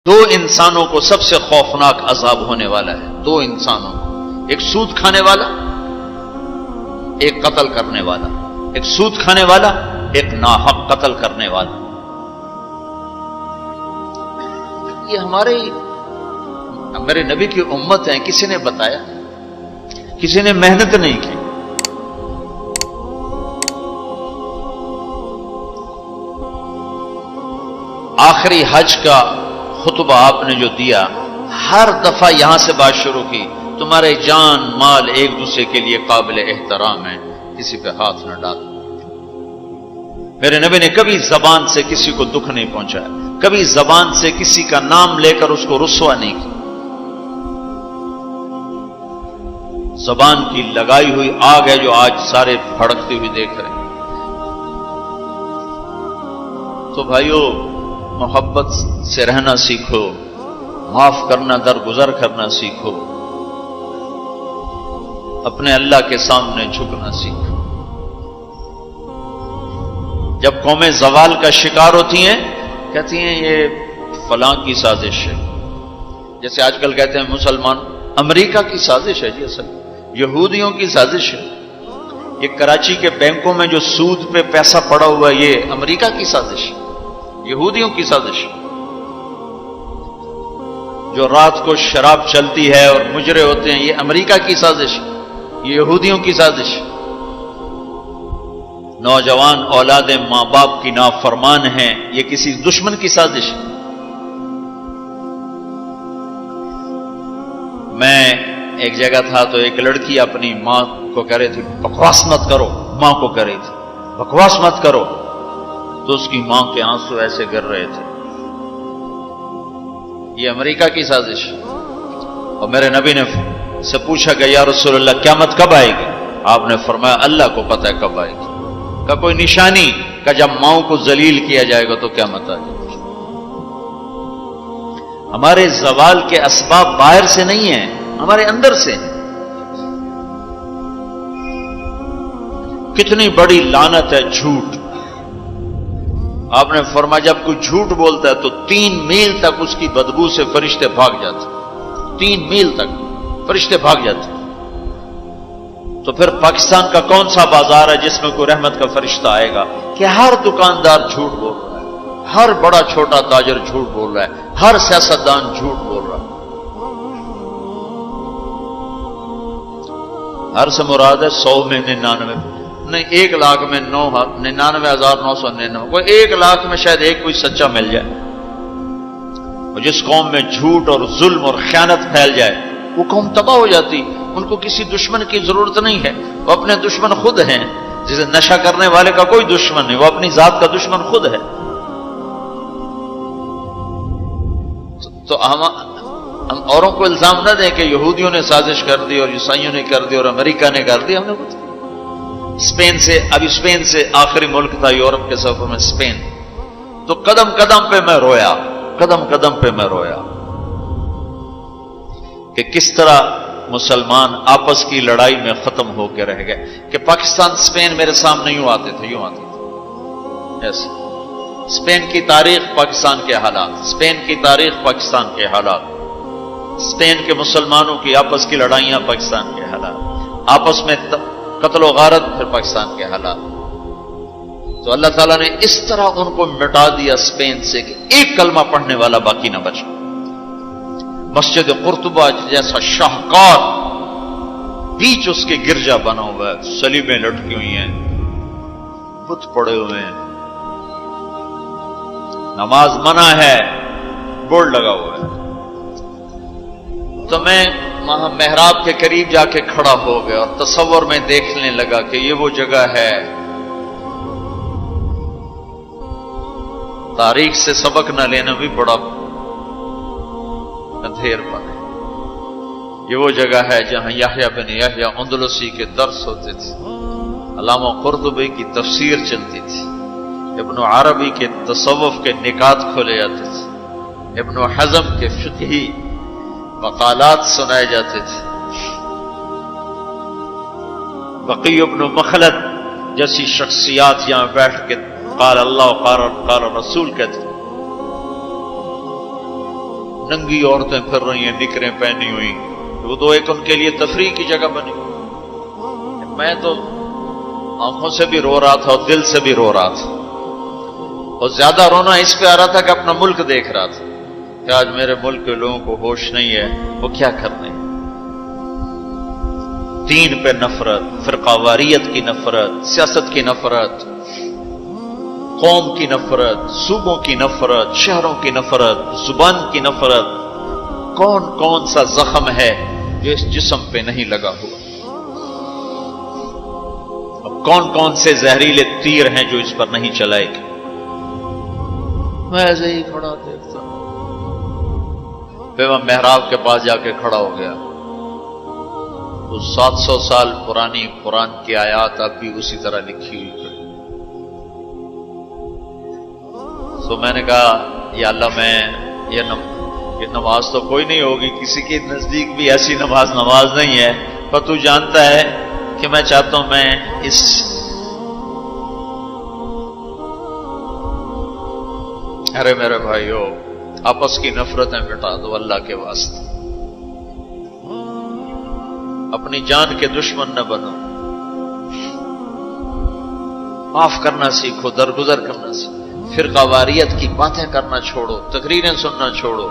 دو انسانوں کو سب سے خوفناک عذاب ہونے والا ہے، دو انسانوں کو، ایک سود کھانے والا، ایک قتل کرنے والا، ایک سود کھانے والا، ایک ناحق قتل کرنے والا۔ یہ میرے نبی کی امت ہیں، کسی نے بتایا، کسی نے محنت نہیں کی۔ آخری حج کا خطبہ آپ نے جو دیا، ہر دفعہ یہاں سے بات شروع کی، تمہارے جان مال ایک دوسرے کے لیے قابل احترام ہے، کسی پہ ہاتھ نہ ڈالو۔ میرے نبی نے کبھی زبان سے کسی کو دکھ نہیں پہنچایا، کبھی زبان سے کسی کا نام لے کر اس کو رسوا نہیں کیا۔ زبان کی لگائی ہوئی آگ ہے جو آج سارے بھڑکتے ہوئے دیکھ رہے ہیں۔ تو بھائیو، محبت سے رہنا سیکھو، معاف کرنا، درگزر کرنا سیکھو، اپنے اللہ کے سامنے جھکنا سیکھو۔ جب قومیں زوال کا شکار ہوتی ہیں، کہتی ہیں یہ فلاں کی سازش ہے، جیسے آج کل کہتے ہیں مسلمان، امریکہ کی سازش ہے، جی اصل یہودیوں کی سازش ہے۔ یہ کراچی کے بینکوں میں جو سود پہ پیسہ پڑا ہوا ہے، یہ امریکہ کی سازش ہے، یہودیوں کی سازش۔ جو رات کو شراب چلتی ہے اور مجرے ہوتے ہیں، یہ امریکہ کی سازش، یہ یہودیوں کی سازش۔ نوجوان اولاد ماں باپ کی نافرمان ہیں، یہ کسی دشمن کی سازش۔ میں ایک جگہ تھا تو ایک لڑکی اپنی ماں کو کہہ رہی تھی بکواس مت کرو، ماں کو کہہ رہی تھی بکواس مت کرو، تو اس کی ماں کے آنسو ایسے گر رہے تھے۔ یہ امریکہ کی سازش۔ اور میرے نبی نے سے پوچھا کہ یا رسول اللہ قیامت کب آئے گی؟ آپ نے فرمایا اللہ کو پتہ ہے کب آئے گی۔ کا کوئی نشانی کہ جب ماؤں کو ذلیل کیا جائے گا تو قیامت آ جائے گی۔ ہمارے زوال کے اسباب باہر سے نہیں ہیں، ہمارے اندر سے۔ کتنی بڑی لعنت ہے جھوٹ۔ آپ نے فرمایا جب کوئی جھوٹ بولتا ہے تو 3 میل تک اس کی بدبو سے فرشتے بھاگ جاتے، 3 میل تک فرشتے بھاگ جاتے۔ تو پھر پاکستان کا کون سا بازار ہے جس میں کوئی رحمت کا فرشتہ آئے گا کہ ہر دکاندار جھوٹ بول رہا ہے، ہر بڑا چھوٹا تاجر جھوٹ بول رہا ہے، ہر سیاستدان جھوٹ بول رہا ہے۔ ہر سے مراد ہے 100 میں 99 نہیں، 1 لاکھ میں 99,999، کوئی 1 لاکھ میں شاید ایک کوئی سچا مل جائے۔ اور جس قوم میں جھوٹ اور ظلم اور خیانت پھیل جائے وہ قوم تباہ ہو جاتی۔ ان کو کسی دشمن کی ضرورت نہیں ہے، وہ اپنے دشمن خود ہیں۔ جسے نشہ کرنے والے کا کوئی دشمن نہیں، وہ اپنی ذات کا دشمن خود ہے۔ تو ہم اوروں کو الزام نہ دیں کہ یہودیوں نے سازش کر دی اور عیسائیوں نے کر دی اور امریکہ نے کر دی۔ ہم نے کچھ اسپین سے آخری ملک تھا یورپ کے سفر میں، اسپین، تو قدم قدم پہ میں رویا، قدم قدم پہ میں رویا کہ کس طرح مسلمان آپس کی لڑائی میں ختم ہو کے رہ گئے۔ کہ پاکستان اسپین میرے سامنے یوں آتے تھے، یوں آتے تھے ایسے۔ اسپین کی تاریخ، پاکستان کے حالات، اسپین کی تاریخ، پاکستان کے حالات، اسپین کے مسلمانوں کی آپس کی لڑائیاں، پاکستان کے حالات، آپس میں قتل و غارت، پھر پاکستان کے حالات۔ تو اللہ تعالیٰ نے اس طرح ان کو مٹا دیا اسپین سے کہ ایک کلمہ پڑھنے والا باقی نہ بچا۔ مسجد قرطبہ جیسا شاہکار، بیچ اس کے گرجا بنا ہوا ہے، صلیبیں لٹکی ہوئی ہیں، بت پڑے ہوئے ہیں، نماز منع ہے، بورڈ لگا ہوا ہے۔ تو میں وہاں محراب کے قریب جا کے کھڑا ہو گیا اور تصور میں دیکھنے لگا کہ یہ وہ جگہ ہے، تاریخ سے سبق نہ لینا بھی بڑا اندھیر پر ہے۔ یہ وہ جگہ ہے جہاں یحییٰ بن یحییٰ اندلسی کے درس ہوتے تھے، علامہ قرطبی کی تفسیر چلتی تھی، ابن عربی کے تصوف کے نکات کھولے جاتے تھے، ابن حزم کے فقہی مقالات سنائے جاتے تھے، بقی ابن مخلد جیسی شخصیات یہاں بیٹھ کے قال اللہ قال رسول کہتے۔ ننگی عورتیں پھر رہی ہیں نکریں پہنی ہوئی، وہ تو ایک ان کے لیے تفریح کی جگہ بنی. میں تو آنکھوں سے بھی رو رہا تھا اور دل سے بھی رو رہا تھا، اور زیادہ رونا اس پہ آ رہا تھا کہ اپنا ملک دیکھ رہا تھا کہ آج میرے ملک کے لوگوں کو ہوش نہیں ہے وہ کیا کرنے. دین پہ نفرت، فرقہ واریت کی نفرت، سیاست کی نفرت، قوم کی نفرت، صوبوں کی نفرت، شہروں کی نفرت، زبان کی نفرت. کون کون سا زخم ہے جو اس جسم پہ نہیں لگا ہوا؟ اب کون کون سے زہریلے تیر ہیں جو اس پر نہیں چلائے گے؟ میں ایسے ہی کھڑا دیکھتا، پھر میں محراب کے پاس جا کے کھڑا ہو گیا. تو 700 سال پرانی قرآن کی آیات اب بھی اسی طرح لکھی ہوئی پڑی. تو میں نے کہا یا اللہ، میں یہ نماز تو کوئی نہیں ہوگی، کسی کے نزدیک بھی ایسی نماز نہیں ہے، پر تو جانتا ہے کہ میں چاہتا ہوں میں اس ارے میرے بھائیو، آپس کی نفرتیں مٹا دو اللہ کے واسطے. اپنی جان کے دشمن نہ بنو، معاف کرنا سیکھو، درگزر کرنا سیکھو، فرقہ واریت کی باتیں کرنا چھوڑو، تقریریں سننا چھوڑو.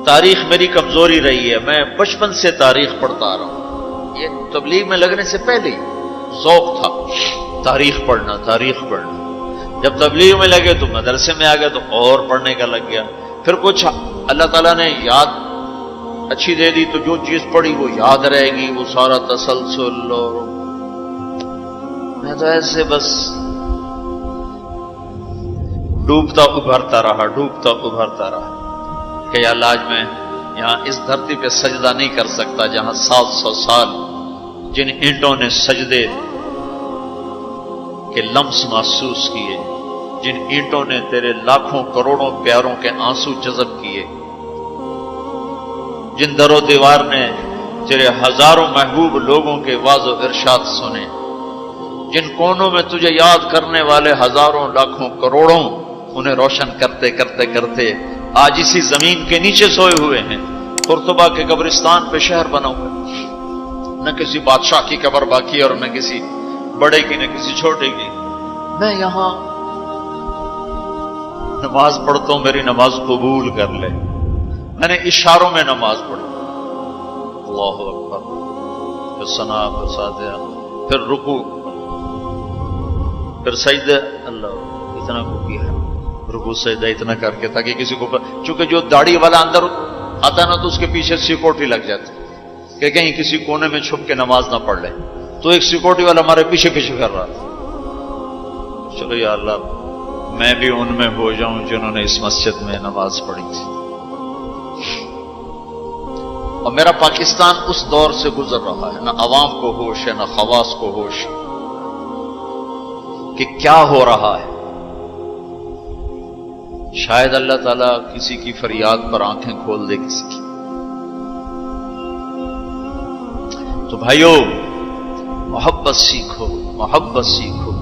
تاریخ میری کمزوری رہی ہے، میں بچپن سے تاریخ پڑھتا آ رہا ہوں. یہ تبلیغ میں لگنے سے پہلے ہی ذوق تھا تاریخ پڑھنا. جب تبلیغ میں لگے تو مدرسے میں آ گئے تو اور پڑھنے کا لگ گیا. پھر کچھ اللہ تعالیٰ نے یاد اچھی دے دی تو جو چیز پڑھی وہ یاد رہے گی، وہ سارا تسلسل. اور میں تو ایسے بس ڈوبتا ابھرتا رہا کہ یا اللہ آج میں یہاں اس دھرتی پہ سجدہ نہیں کر سکتا جہاں 700 سال جن اینٹوں نے سجدے کے لمس محسوس کیے، جن اینٹوں نے تیرے لاکھوں کروڑوں پیاروں کے آنسو جذب کیے، جن در و دیوار نے تیرے ہزاروں محبوب لوگوں کے واز و ارشاد سنے، جن کونوں میں تجھے یاد کرنے والے ہزاروں لاکھوں کروڑوں انہیں روشن کرتے کرتے کرتے آج اسی زمین کے نیچے سوئے ہوئے ہیں. قرطبہ کے قبرستان پہ شہر بنا ہوا، نہ کسی بادشاہ کی قبر باقی اور نہ کسی بڑے کی نہ کسی چھوٹے کی. میں یہاں نماز پڑھتا ہوں، میری نماز قبول کر لے. میں نے اشاروں میں نماز پڑھی، اللہ اکبر، پھر ثنا، پھر سجدہ، پھر رکوع، پھر سجدہ. اللہ اتنا کو کیا ہے، رکوع سجدہ اتنا کر کے تاکہ کسی کو، چونکہ جو داڑھی والا اندر آتا نا تو اس کے پیچھے سیکورٹی لگ جاتی کہ کہیں کسی کونے میں چھپ کے نماز نہ پڑھ لے. تو ایک سیکورٹی والا ہمارے پیچھے کر رہا تھا. چلو یا اللہ میں بھی ان میں ہو جاؤں جنہوں نے اس مسجد میں نماز پڑھی تھی. اور میرا پاکستان اس دور سے گزر رہا ہے، نہ عوام کو ہوش ہے نہ خواص کو ہوش کہ کیا ہو رہا ہے. شاید اللہ تعالیٰ کسی کی فریاد پر آنکھیں کھول دے کسی کی. تو بھائیو محبت سیکھو،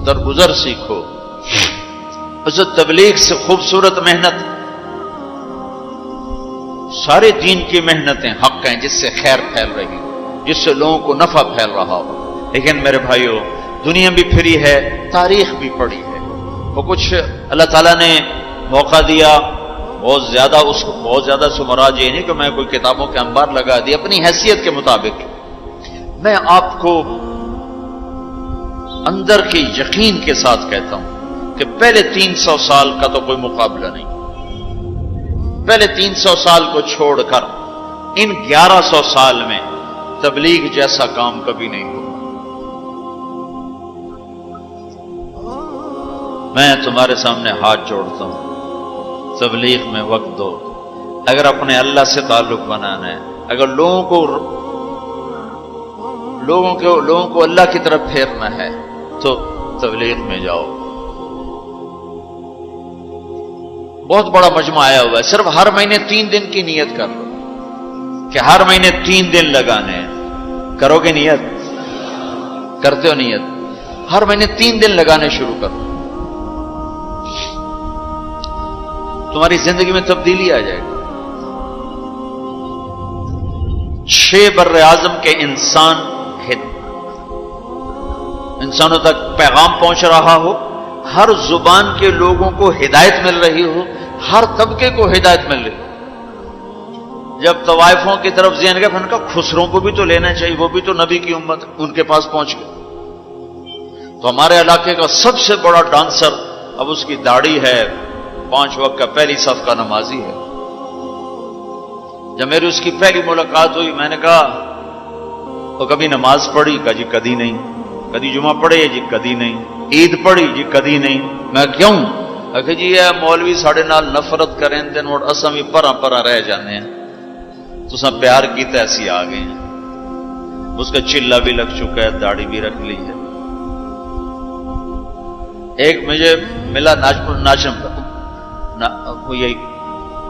درگزر سیکھو. اس تبلیغ سے خوبصورت محنت، سارے دین کی محنتیں حق ہیں جس سے خیر پھیل رہی ہو، جس سے لوگوں کو نفع پھیل رہا ہو. لیکن میرے بھائیو دنیا بھی پھری ہے، تاریخ بھی پڑھی ہے. وہ کچھ اللہ تعالیٰ نے موقع دیا بہت زیادہ، اس کو بہت زیادہ سے مراد یہ نہیں کہ میں کوئی کتابوں کے انبار لگا دی. اپنی حیثیت کے مطابق میں آپ کو اندر کے یقین کے ساتھ کہتا ہوں کہ پہلے 300 سال کا تو کوئی مقابلہ نہیں. پہلے 300 سال کو چھوڑ کر ان 1100 سال میں تبلیغ جیسا کام کبھی نہیں ہوا. میں تمہارے سامنے ہاتھ جوڑتا ہوں، تبلیغ میں وقت دو. اگر اپنے اللہ سے تعلق بنانا ہے، اگر لوگوں کو اللہ کی طرف پھیرنا ہے تو تبلیغ میں جاؤ. بہت بڑا مجمع آیا ہوا ہے، صرف ہر مہینے 3 دن کی نیت کر لو کہ ہر مہینے 3 دن لگانے ہیں. کرو گے نیت؟ کرتے ہو نیت؟ ہر مہینے 3 دن لگانے شروع کرو. تمہاری زندگی میں تبدیلی آ جائے گی. 6 بر اعظم کے انسانوں تک پیغام پہنچ رہا ہو، ہر زبان کے لوگوں کو ہدایت مل رہی ہو، ہر طبقے کو ہدایت مل رہی ہو. جب طوائفوں کی طرف ذہن گئے، ان کا خسروں کو بھی تو لینا چاہیے، وہ بھی تو نبی کی امت، ان کے پاس پہنچ گئے. تو ہمارے علاقے کا سب سے بڑا ڈانسر اب اس کی داڑھی ہے، 5 وقت کا پہلی صف کا نمازی ہے. جب میری اس کی پہلی ملاقات ہوئی، میں نے کہا وہ کبھی نماز پڑھی؟ کہا جی کدی نہیں. کدی جمعہ پڑھے؟ جی کدی نہیں. عید پڑھی؟ جی کدی نہیں. میں کیوں؟ کہ جی یہ مولوی ساڑھے نال نفرت کریں دن اور اساں بھی پرا پرا رہ جانے ہیں، تو سب پیار کی ایسی آ گئے ہیں. اس کا چلا بھی لگ چکا ہے، داڑھی بھی رکھ لی ہے. ایک مجھے ملا ناچن یہی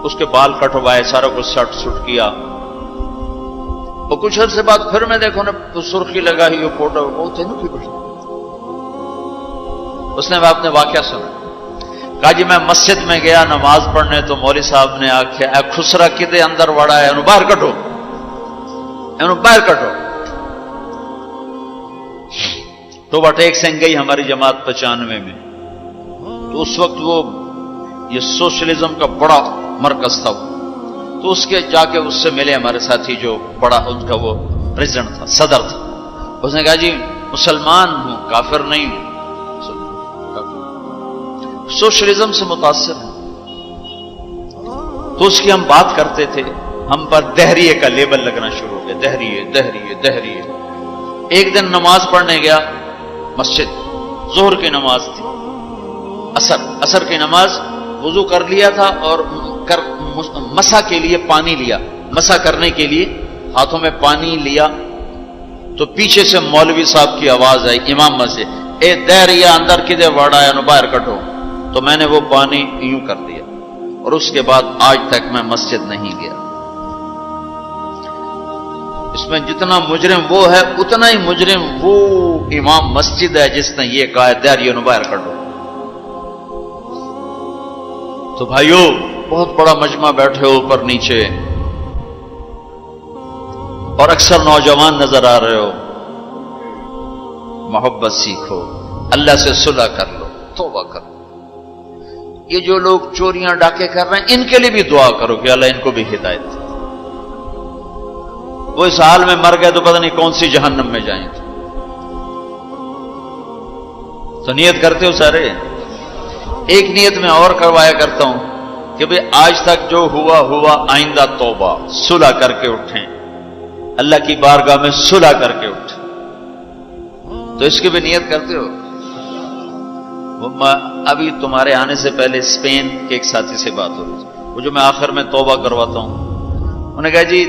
اس کے بال کٹوائے، سارا کچھ سٹ سٹ کیا. اور کچھ عرصے بعد پھر میں دیکھو نا سرخی لگا ہی فوٹو بہت ہے نا. اس نے اپنے واقعہ سنا. کہا جی میں مسجد میں گیا نماز پڑھنے، تو مولوی صاحب نے آخیا اے خسرا کدے اندر وڑا ہے، باہر کٹو، باہر کٹو. تو ٹیک سنگھ گئی ہماری جماعت 95 میں. تو اس وقت وہ یہ سوشلزم کا بڑا مرکز تھا. تو اس کے جا کے اس سے ملے ہمارے ساتھی جو بڑا ان کا وہ پریزیڈنٹ تھا، صدر تھا. اس نے کہا جی مسلمان ہوں، کافر نہیں ہوں، سوشلزم سے متاثر ہیں. تو اس کی ہم بات کرتے تھے، ہم پر دہریے کا لیبل لگنا شروع ہو گیا، دہریے دہریے دہریے. ایک دن نماز پڑھنے گیا مسجد، ظہر کی نماز تھی، عصر کی نماز. وضو کر لیا تھا اور مسا کے لیے پانی لیا، مسا کرنے کے لیے ہاتھوں میں پانی لیا. تو پیچھے سے مولوی صاحب کی آواز آئی امام مسجد، اے دہریا اندر کدے وڑا ہے، باہر کٹو. تو میں نے وہ پانی یوں کر دیا، اور اس کے بعد آج تک میں مسجد نہیں گیا. اس میں جتنا مجرم وہ ہے، اتنا ہی مجرم وہ امام مسجد ہے جس نے یہ کہا ہے دہریا باہر کٹو. تو بھائیو بہت بڑا مجمع بیٹھے ہو اوپر نیچے، اور اکثر نوجوان نظر آ رہے ہو. محبت سیکھو، اللہ سے صلح کر لو، توبہ کرو. یہ جو لوگ چوریاں ڈاکے کر رہے ہیں ان کے لیے بھی دعا کرو کہ اللہ ان کو بھی ہدایت دے. وہ اس حال میں مر گئے تو پتہ نہیں کون سی جہنم میں جائیں گے. تو نیت کرتے ہو سارے؟ ایک نیت میں اور کروایا کرتا ہوں کہ بھئی آج تک جو ہوا ہوا، آئندہ توبہ، صلح کر کے اٹھیں، اللہ کی بارگاہ میں صلح کر کے اٹھیں. تو اس کی بھی نیت کرتے ہو؟ ابھی تمہارے آنے سے پہلے اسپین کے ایک ساتھی سے بات ہو رہی تھی، وہ جو میں آخر میں توبہ کرواتا ہوں. انہوں نے کہا جی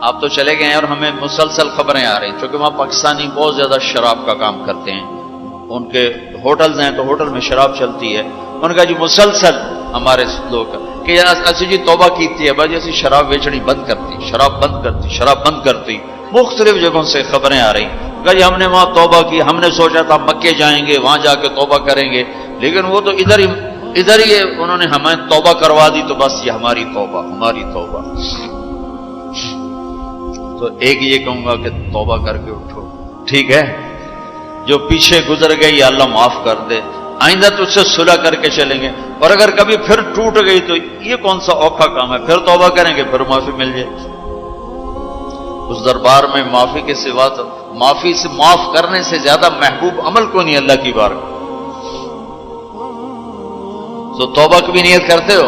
آپ تو چلے گئے ہیں اور ہمیں مسلسل خبریں آ رہی ہیں، چونکہ وہاں پاکستانی بہت زیادہ شراب کا کام کرتے ہیں، ان کے ہوٹلز ہیں تو ہوٹل میں شراب چلتی ہے. انہوں نے کہا جی مسلسل ہمارے لوگ کہ اسی جی توبہ کیتی ہے باجی، اسی شراب بیچنی بند کرتی، شراب بند کرتی، شراب بند کرتی. مختلف جگہوں سے خبریں آ رہی. کہا جی ہم نے وہاں توبہ کی، ہم نے سوچا تھا مکے جائیں گے، وہاں جا کے توبہ کریں گے، لیکن وہ تو ادھر ہی انہوں نے ہمیں توبہ کروا دی. تو بس یہ ہماری توبہ، ہماری توبہ. تو ایک یہ کہوں گا کہ توبہ کر کے اٹھو، ٹھیک ہے؟ جو پیچھے گزر گئی اللہ معاف کر دے، آئندہ تو اس سے صلح کر کے چلیں گے. اور اگر کبھی پھر ٹوٹ گئی تو یہ کون سا اوکھا کام ہے، پھر توبہ کریں گے، پھر معافی مل جائے. اس دربار میں معافی کے سوا تو معافی سے معاف کرنے سے زیادہ محبوب عمل کو نہیں اللہ کی بارگاہ. تو توبہ کی بھی نیت کرتے ہو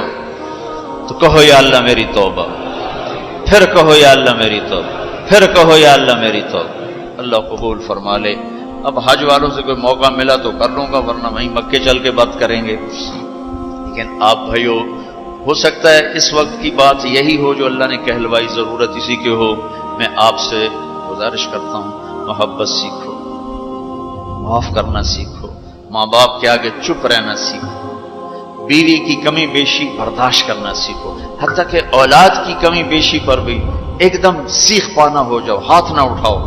تو کہو یا اللہ میری توبہ، پھر کہو یا اللہ میری توبہ، پھر کہو یا اللہ میری توبہ. اللہ قبول فرما لے. اب حج والوں سے کوئی موقع ملا تو کر لوں گا، ورنہ وہیں مکے چل کے بات کریں گے. لیکن آپ بھائیو، ہو سکتا ہے اس وقت کی بات یہی ہو جو اللہ نے کہلوائی، ضرورت اسی کی ہو. میں آپ سے گزارش کرتا ہوں محبت سیکھو، معاف کرنا سیکھو، ماں باپ کے آگے چپ رہنا سیکھو، بیوی کی کمی بیشی برداشت کرنا سیکھو، حتیٰ کہ اولاد کی کمی بیشی پر بھی ایک دم سیخ پانا ہو جاؤ، ہاتھ نہ اٹھاؤ،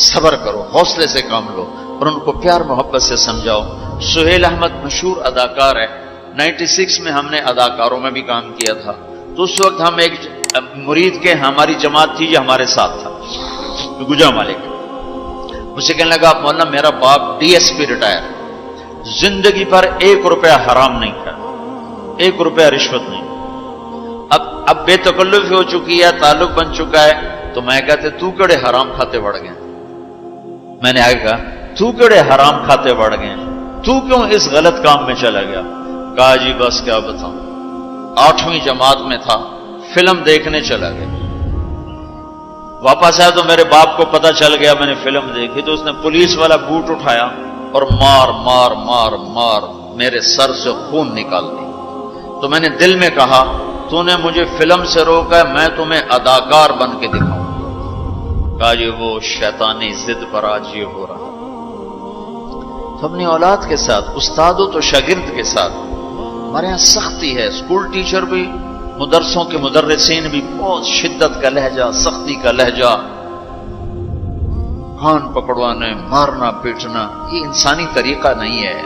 صبر کرو، حوصلے سے کام لو اور ان کو پیار محبت سے سمجھاؤ. سہیل احمد مشہور اداکار ہے، 96 میں ہم نے اداکاروں میں بھی کام کیا تھا، تو اس وقت ہم ایک مرید کے ہماری جماعت تھی جو ہمارے ساتھ تھا، گجا مالک، مجھے کہنے لگا مولانا میرا باپ DSP ریٹائر، زندگی پر 1 روپیہ حرام نہیں کھایا، 1 روپیہ رشوت نہیں، اب بے تکلف ہو چکی ہے، تعلق بن چکا ہے، تو میں کہتے تو کڑے حرام کھاتے بڑھ گئے، میں نے آگے کہا تو کڑے حرام کھاتے بڑھ گئے، تو کیوں اس غلط کام میں چلا گیا؟ کہا جی بس کیا بتاؤں، 8ویں جماعت میں تھا، فلم دیکھنے چلا گیا، واپس آیا تو میرے باپ کو پتا چل گیا میں نے فلم دیکھی، تو اس نے پولیس والا بوٹ اٹھایا اور مار مار مار مار میرے سر سے خون نکال دی، تو میں نے دل میں کہا تو نے مجھے فلم سے روکا ہے، میں تمہیں اداکار بن کے دکھاؤں۔ کہا جی وہ شیطانی ضد پر آج یہ ہو رہا، تو اپنی اولاد کے ساتھ، استادوں تو شاگرد کے ساتھ ہمارے یہاں سختی ہے، اسکول ٹیچر بھی، مدرسوں کے مدرسین بھی بہت شدت کا لہجہ، سختی کا لہجہ، کان پکڑوانے، مارنا پیٹنا، یہ انسانی طریقہ نہیں ہے۔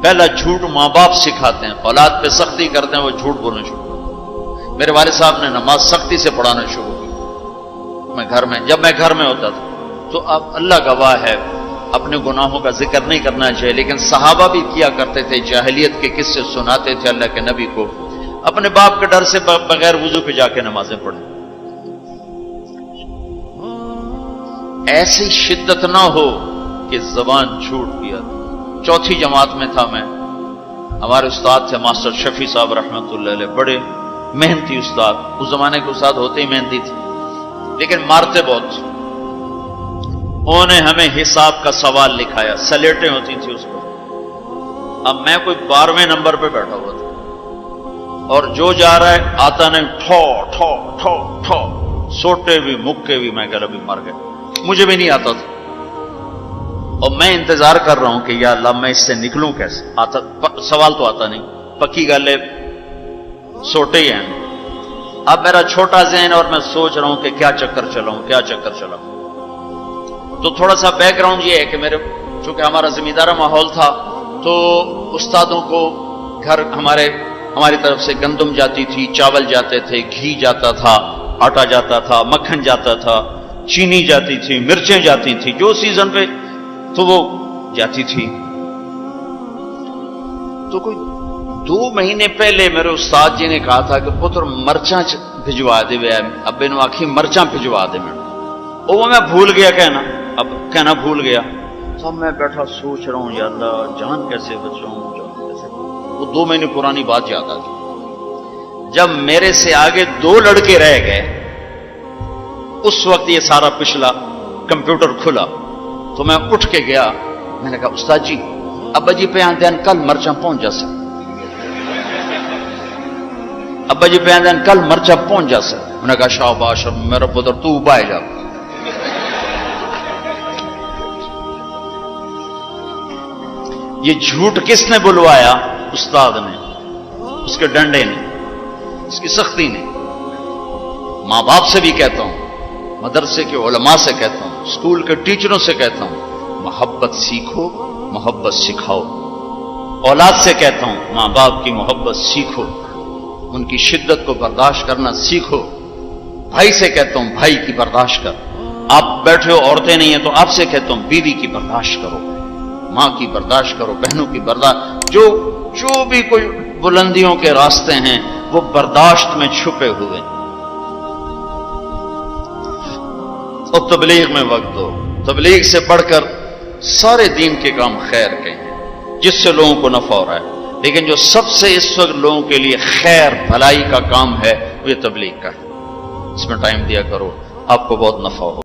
پہلا جھوٹ ماں باپ سکھاتے ہیں، اولاد پہ سختی کرتے ہیں، وہ جھوٹ بولنا شروع۔ میرے والد صاحب نے نماز سختی سے پڑھانا شروع کی، جب میں گھر میں ہوتا تھا، تو اب اللہ گواہ ہے اپنے گناہوں کا ذکر نہیں کرنا چاہیے، لیکن صحابہ بھی کیا کرتے تھے، جاہلیت کے قصے سناتے تھے اللہ کے نبی کو، اپنے باپ کے ڈر سے بغیر وضو پہ جا کے نمازیں پڑھیں۔ ایسی شدت نہ ہو کہ زبان چھوٹ گیا۔ 4تھی جماعت میں تھا میں، ہمارے استاد تھے ماسٹر شفیع صاحب رحمۃ اللہ علیہ، بڑے محنتی استاد، اس زمانے کے استاد ہوتے ہی محنتی تھے، لیکن مارتے بہت۔ انہوں نے ہمیں حساب کا سوال لکھایا، سلیٹیں ہوتی تھی اس پر، اب میں کوئی 12ویں نمبر پہ بیٹھا ہوا تھا، اور جو جا رہا ہے آتا نہیں، ٹھو ٹھو ٹھو ٹھو، سوٹے بھی مکے بھی، میں کہہ رہا بھی مر گئے، مجھے بھی نہیں آتا تھا، اور میں انتظار کر رہا ہوں کہ یا اللہ میں اس سے نکلوں کیسے، سوال تو آتا نہیں، پکی گل ہے سوٹے ہی ہیں۔ اب میرا چھوٹا ذہن اور میں سوچ رہا ہوں کہ کیا چکر چلاؤں، کیا چکر چلاؤں۔ تو تھوڑا سا بیک گراؤنڈ یہ ہے کہ چونکہ ہمارا زمیندارہ ماحول تھا، تو استادوں کو گھر ہماری طرف سے گندم جاتی تھی، چاول جاتے تھے، گھی جاتا تھا، آٹا جاتا تھا، مکھن جاتا تھا، چینی جاتی تھی، مرچیں جاتی تھی، جو سیزن پہ تو وہ جاتی تھی۔ تو کوئی 2 مہینے پہلے میرے استاد جی نے کہا تھا کہ پتر مرچاں بھجوا دے، ابے نو آخی مرچاں بھجوا دے، وہ میں بھول گیا کہنا بھول گیا۔ تو میں بیٹھا سوچ رہا ہوں یا اللہ جان کیسے بچاؤں، وہ 2 مہینے پرانی بات یاد آ گئی۔ جب میرے سے آگے 2 لڑکے رہ گئے، اس وقت یہ سارا پچھلا کمپیوٹر کھلا، تو میں اٹھ کے گیا، میں نے کہا استاد جی ابا جی پہ آندین کل مرچاں پہنچ جا سکتے، ابا جی پہ آندین کل مرچاں پہنچ جا سکتے۔ میں نے کہا شاباش میرا پتر تو بائے جا۔ یہ جھوٹ کس نے بلوایا؟ استاد نے، اس کے ڈنڈے نے، اس کی سختی نے۔ ماں باپ سے بھی کہتا ہوں، مدرسے کے علماء سے کہتا ہوں، اسکول کے ٹیچروں سے کہتا ہوں، محبت سیکھو، محبت سکھاؤ۔ اولاد سے کہتا ہوں ماں باپ کی محبت سیکھو، ان کی شدت کو برداشت کرنا سیکھو۔ بھائی سے کہتا ہوں بھائی کی برداشت کر، آپ بیٹھے ہو عورتیں نہیں ہیں تو آپ سے کہتا ہوں بیوی کی برداشت کرو، ماں کی برداشت کرو، بہنوں کی برداشت، جو بھی کوئی بلندیوں کے راستے ہیں وہ برداشت میں چھپے ہوئے۔ اور تبلیغ میں وقت دو، تبلیغ سے بڑھ کر سارے دین کے کام خیر کے ہیں جس سے لوگوں کو نفع ہو رہا ہے، لیکن جو سب سے اس وقت لوگوں کے لیے خیر بھلائی کا کام ہے وہ یہ تبلیغ کا ہے، اس میں ٹائم دیا کرو، آپ کو بہت نفع ہو۔